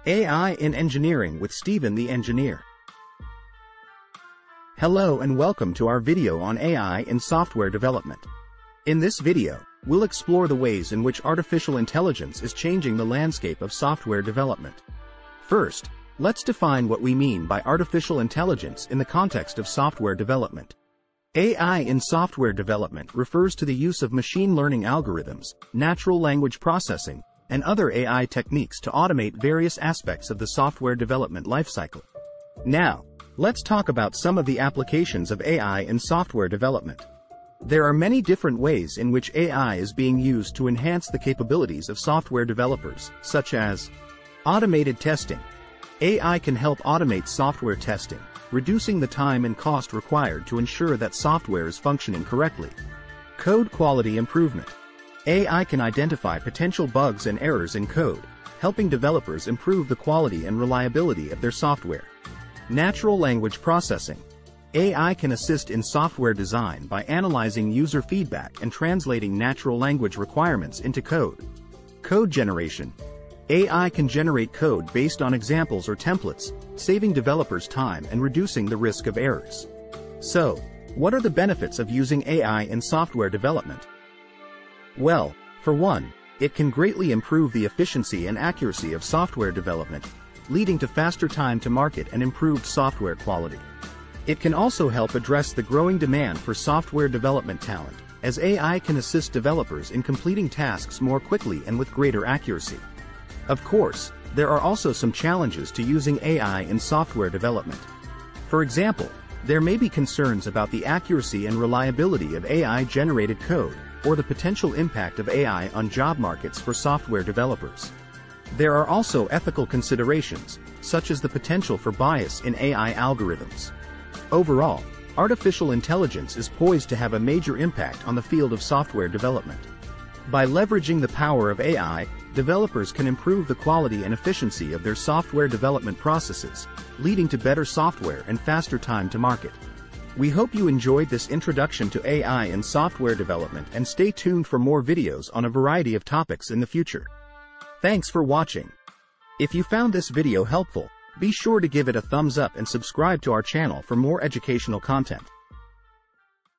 AI in Engineering with Stephen the Engineer. Hello and welcome to our video on AI in software development. In this video, we'll explore the ways in which artificial intelligence is changing the landscape of software development. First, let's define what we mean by artificial intelligence in the context of software development. AI in software development refers to the use of machine learning algorithms, natural language processing, and other AI techniques to automate various aspects of the software development lifecycle. Now, let's talk about some of the applications of AI in software development. There are many different ways in which AI is being used to enhance the capabilities of software developers, such as automated testing. AI can help automate software testing, reducing the time and cost required to ensure that software is functioning correctly. Code quality improvement. AI can identify potential bugs and errors in code, helping developers improve the quality and reliability of their software. Natural language processing. AI can assist in software design by analyzing user feedback and translating natural language requirements into code. Code generation. AI can generate code based on examples or templates, saving developers time and reducing the risk of errors. So, what are the benefits of using AI in software development? Well, for one, it can greatly improve the efficiency and accuracy of software development, leading to faster time to market and improved software quality. It can also help address the growing demand for software development talent, as AI can assist developers in completing tasks more quickly and with greater accuracy. Of course, there are also some challenges to using AI in software development. For example, there may be concerns about the accuracy and reliability of AI-generated code, or the potential impact of AI on job markets for software developers. There are also ethical considerations, such as the potential for bias in AI algorithms. Overall, artificial intelligence is poised to have a major impact on the field of software development. By leveraging the power of AI, developers can improve the quality and efficiency of their software development processes, leading to better software and faster time to market. We hope you enjoyed this introduction to AI in software development and stay tuned for more videos on a variety of topics in the future. Thanks for watching. If you found this video helpful, be sure to give it a thumbs up and subscribe to our channel for more educational content.